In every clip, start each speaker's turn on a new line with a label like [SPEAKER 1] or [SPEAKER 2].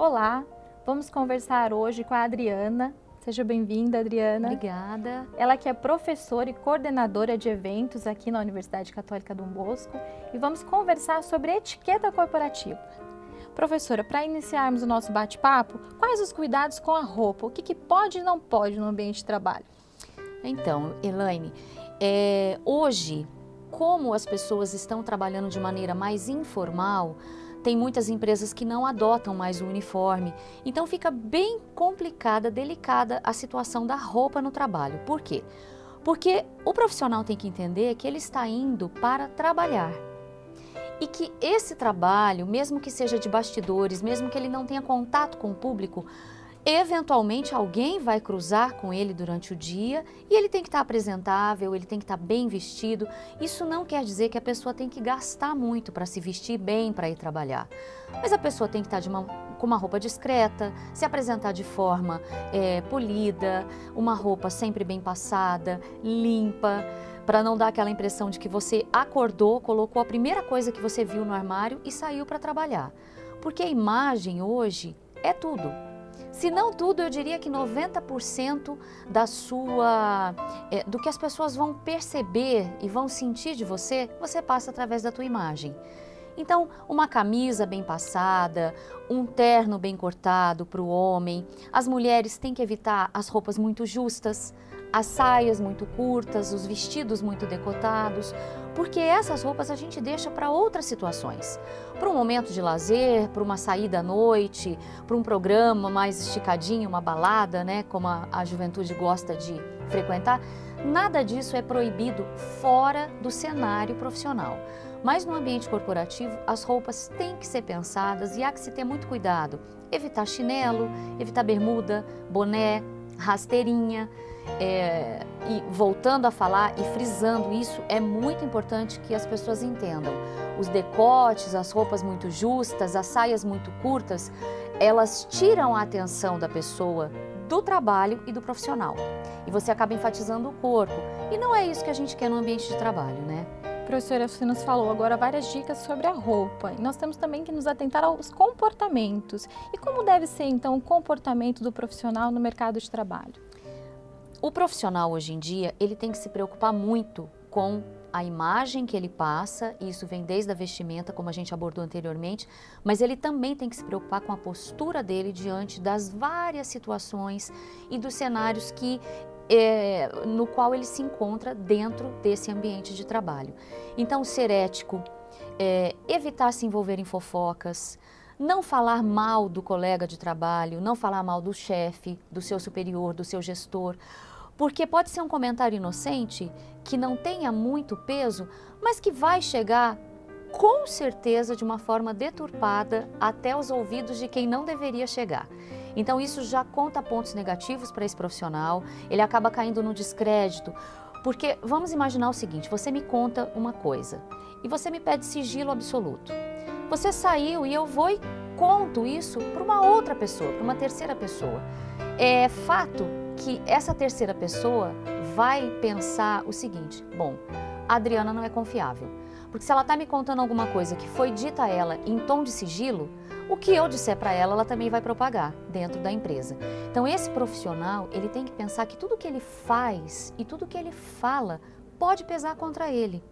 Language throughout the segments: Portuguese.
[SPEAKER 1] Olá, vamos conversar hoje com a Adriana. Seja bem-vinda, Adriana.
[SPEAKER 2] Obrigada.
[SPEAKER 1] Ela que é professora e coordenadora de eventos aqui na Universidade Católica Dom Bosco e vamos conversar sobre etiqueta corporativa. Professora, para iniciarmos o nosso bate-papo, quais os cuidados com a roupa? O que pode e não pode no ambiente de trabalho?
[SPEAKER 2] Então, Elaine, hoje, como as pessoas estão trabalhando de maneira mais informal, tem muitas empresas que não adotam mais o uniforme, então fica bem complicada, delicada a situação da roupa no trabalho. Por quê? Porque o profissional tem que entender que ele está indo para trabalhar e que esse trabalho, mesmo que seja de bastidores, mesmo que ele não tenha contato com o público, eventualmente alguém vai cruzar com ele durante o dia e ele tem que estar apresentável, ele tem que estar bem vestido. Isso não quer dizer que a pessoa tem que gastar muito para se vestir bem para ir trabalhar. Mas a pessoa tem que estar com uma roupa discreta, se apresentar de forma polida, uma roupa sempre bem passada, limpa, para não dar aquela impressão de que você acordou, colocou a primeira coisa que você viu no armário e saiu para trabalhar. Porque a imagem hoje é tudo. Se não tudo, eu diria que 90% do que as pessoas vão perceber e vão sentir de você, você passa através da tua imagem. Então, uma camisa bem passada, um terno bem cortado para o homem, as mulheres têm que evitar as roupas muito justas, as saias muito curtas, os vestidos muito decotados, porque essas roupas a gente deixa para outras situações. Para um momento de lazer, para uma saída à noite, para um programa mais esticadinho, uma balada, né, como a juventude gosta de frequentar, nada disso é proibido fora do cenário profissional. Mas no ambiente corporativo, as roupas têm que ser pensadas e há que se ter muito cuidado. Evitar chinelo, evitar bermuda, boné, rasteirinha. E voltando a falar e frisando isso, é muito importante que as pessoas entendam. Os decotes, as roupas muito justas, as saias muito curtas, elas tiram a atenção da pessoa do trabalho e do profissional. E você acaba enfatizando o corpo. E não é isso que a gente quer no ambiente de trabalho, né?
[SPEAKER 1] Professora, você nos falou agora várias dicas sobre a roupa e nós temos também que nos atentar aos comportamentos. E como deve ser então o comportamento do profissional no mercado de trabalho?
[SPEAKER 2] O profissional hoje em dia, ele tem que se preocupar muito com a imagem que ele passa, e isso vem desde a vestimenta, como a gente abordou anteriormente, mas ele também tem que se preocupar com a postura dele diante das várias situações e dos cenários no qual ele se encontra dentro desse ambiente de trabalho. Então, ser ético, evitar se envolver em fofocas, não falar mal do colega de trabalho, não falar mal do chefe, do seu superior, do seu gestor, porque pode ser um comentário inocente que não tenha muito peso, mas que vai chegar com certeza de uma forma deturpada até os ouvidos de quem não deveria chegar. Então isso já conta pontos negativos para esse profissional, ele acaba caindo no descrédito, porque vamos imaginar o seguinte, você me conta uma coisa e você me pede sigilo absoluto. Você saiu e eu vou e conto isso para uma outra pessoa, para uma terceira pessoa. É fato que essa terceira pessoa vai pensar o seguinte, bom, a Adriana não é confiável, porque se ela está me contando alguma coisa que foi dita a ela em tom de sigilo, o que eu disser para ela, ela também vai propagar dentro da empresa. Então esse profissional, ele tem que pensar que tudo que ele faz e tudo que ele fala pode pesar contra ele.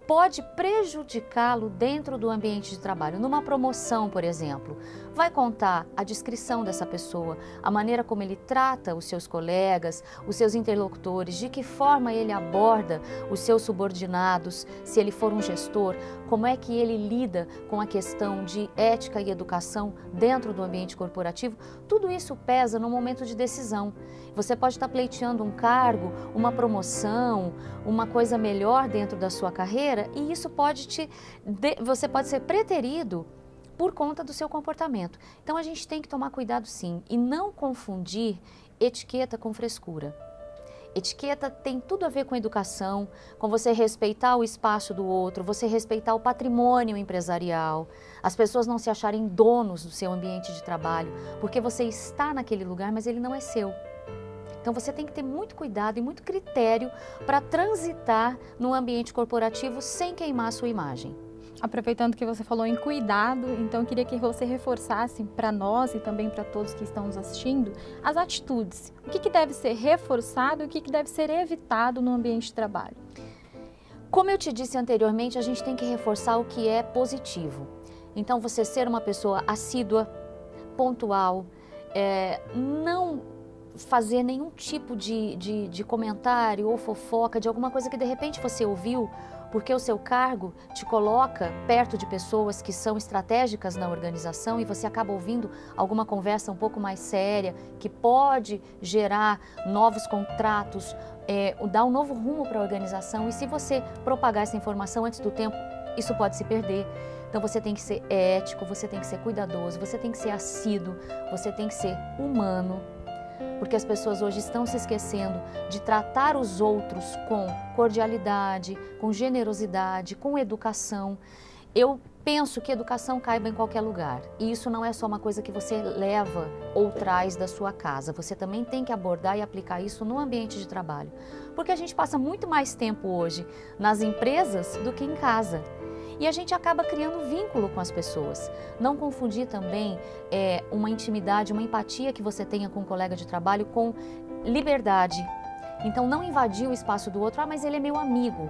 [SPEAKER 2] Pode prejudicá-lo dentro do ambiente de trabalho. Numa promoção, por exemplo, vai contar a descrição dessa pessoa, a maneira como ele trata os seus colegas, os seus interlocutores, de que forma ele aborda os seus subordinados, se ele for um gestor, como é que ele lida com a questão de ética e educação dentro do ambiente corporativo. Tudo isso pesa no momento de decisão. Você pode estar pleiteando um cargo, uma promoção, uma coisa melhor dentro da sua carreira, e isso você pode ser preterido por conta do seu comportamento. Então a gente tem que tomar cuidado sim e não confundir etiqueta com frescura. Etiqueta tem tudo a ver com educação, com você respeitar o espaço do outro, você respeitar o patrimônio empresarial, as pessoas não se acharem donos do seu ambiente de trabalho, porque você está naquele lugar, mas ele não é seu. Então você tem que ter muito cuidado e muito critério para transitar no ambiente corporativo sem queimar a sua imagem.
[SPEAKER 1] Aproveitando que você falou em cuidado, então eu queria que você reforçasse para nós e também para todos que estão nos assistindo as atitudes. O que deve ser reforçado e o que deve ser evitado no ambiente de trabalho?
[SPEAKER 2] Como eu te disse anteriormente, a gente tem que reforçar o que é positivo. Então, você ser uma pessoa assídua, pontual, não fazer nenhum tipo de comentário ou fofoca de alguma coisa que de repente você ouviu, porque o seu cargo te coloca perto de pessoas que são estratégicas na organização e você acaba ouvindo alguma conversa um pouco mais séria, que pode gerar novos contratos, dar um novo rumo para a organização. E se você propagar essa informação antes do tempo, isso pode se perder. Então você tem que ser ético, você tem que ser cuidadoso, você tem que ser assíduo, você tem que ser humano. Porque as pessoas hoje estão se esquecendo de tratar os outros com cordialidade, com generosidade, com educação. Eu penso que educação caiba em qualquer lugar. E isso não é só uma coisa que você leva ou traz da sua casa. Você também tem que abordar e aplicar isso no ambiente de trabalho. Porque a gente passa muito mais tempo hoje nas empresas do que em casa. E a gente acaba criando vínculo com as pessoas. Não confundir também uma intimidade, uma empatia que você tenha com um colega de trabalho com liberdade. Então não invadir o espaço do outro, mas ele é meu amigo.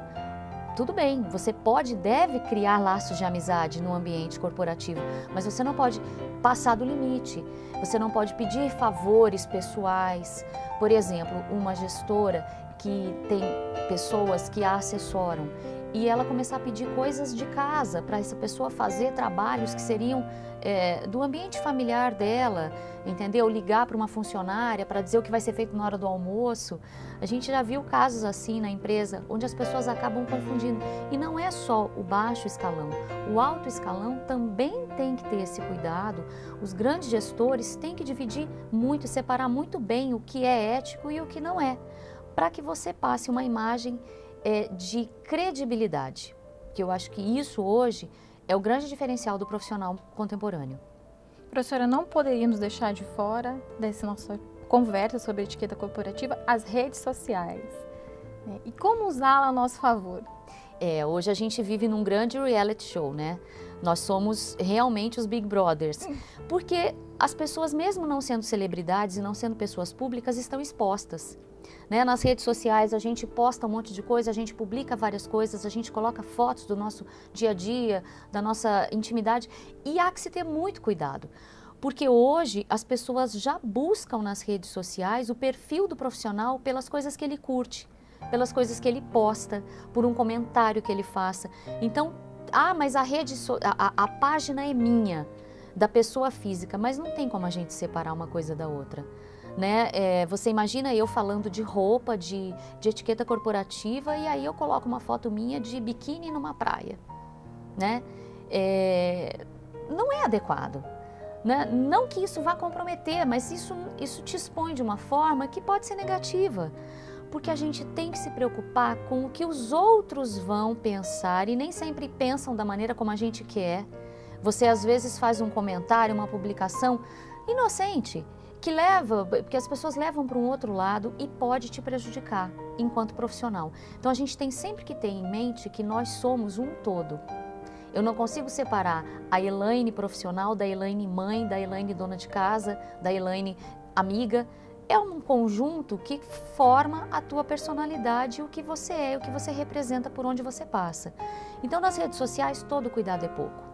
[SPEAKER 2] Tudo bem, você pode e deve criar laços de amizade no ambiente corporativo, mas você não pode passar do limite. Você não pode pedir favores pessoais. Por exemplo, uma gestora que tem pessoas que a assessoram e ela começar a pedir coisas de casa para essa pessoa fazer trabalhos que seriam do ambiente familiar dela, entendeu? Ligar para uma funcionária para dizer o que vai ser feito na hora do almoço. A gente já viu casos assim na empresa, onde as pessoas acabam confundindo. E não é só o baixo escalão, o alto escalão também tem que ter esse cuidado. Os grandes gestores têm que dividir muito e separar muito bem o que é ético e o que não é, para que você passe uma imagem de credibilidade, que eu acho que isso hoje é o grande diferencial do profissional contemporâneo.
[SPEAKER 1] Professora, não poderíamos deixar de fora dessa nossa conversa sobre etiqueta corporativa as redes sociais, né? E como usá-la a nosso favor?
[SPEAKER 2] Hoje a gente vive num grande reality show, né? Nós somos realmente os Big Brothers, porque as pessoas, mesmo não sendo celebridades e não sendo pessoas públicas, estão expostas. Né? Nas redes sociais a gente posta um monte de coisa, a gente publica várias coisas, a gente coloca fotos do nosso dia a dia, da nossa intimidade, e há que se ter muito cuidado, porque hoje as pessoas já buscam nas redes sociais o perfil do profissional pelas coisas que ele curte, pelas coisas que ele posta, por um comentário que ele faça. Então, mas a página é minha, da pessoa física, mas não tem como a gente separar uma coisa da outra. Né? Você imagina eu falando de roupa, de etiqueta corporativa, e aí eu coloco uma foto minha de biquíni numa praia, né? Não é adequado, né? Não que isso vá comprometer, mas isso te expõe de uma forma que pode ser negativa, porque a gente tem que se preocupar com o que os outros vão pensar e nem sempre pensam da maneira como a gente quer. Você às vezes faz um comentário, uma publicação inocente, porque as pessoas levam para um outro lado e pode te prejudicar enquanto profissional. Então a gente tem sempre que ter em mente que nós somos um todo. Eu não consigo separar a Elaine profissional da Elaine mãe, da Elaine dona de casa, da Elaine amiga. É um conjunto que forma a tua personalidade, o que você é, o que você representa por onde você passa. Então nas redes sociais todo cuidado é pouco.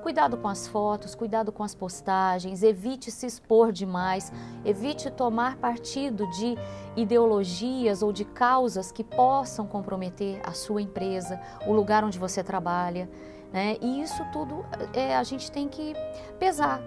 [SPEAKER 2] Cuidado com as fotos, cuidado com as postagens, evite se expor demais, evite tomar partido de ideologias ou de causas que possam comprometer a sua empresa, o lugar onde você trabalha, né? E isso tudo a gente tem que pesar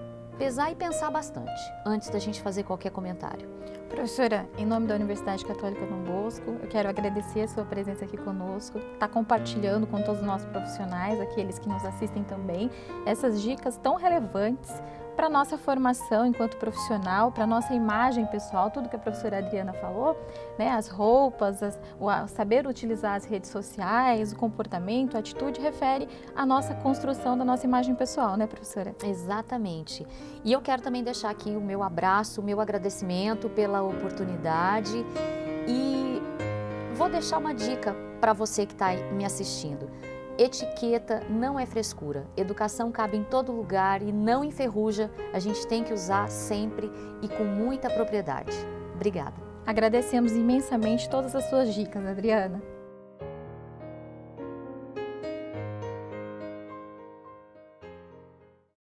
[SPEAKER 2] e pensar bastante antes da gente fazer qualquer comentário.
[SPEAKER 1] Professora, em nome da Universidade Católica Dom Bosco, eu quero agradecer a sua presença aqui conosco, tá compartilhando com todos os nossos profissionais, aqueles que nos assistem também, essas dicas tão relevantes para a nossa formação enquanto profissional, para a nossa imagem pessoal, tudo que a professora Adriana falou, né? As roupas, o saber utilizar as redes sociais, o comportamento, a atitude, refere à nossa construção da nossa imagem pessoal, né, professora?
[SPEAKER 2] Exatamente. E eu quero também deixar aqui o meu abraço, o meu agradecimento pela oportunidade e vou deixar uma dica para você que está me assistindo. etiqueta não é frescura. Educação cabe em todo lugar e não enferruja. A gente tem que usar sempre e com muita propriedade. Obrigada.
[SPEAKER 1] Agradecemos imensamente todas as suas dicas, Adriana.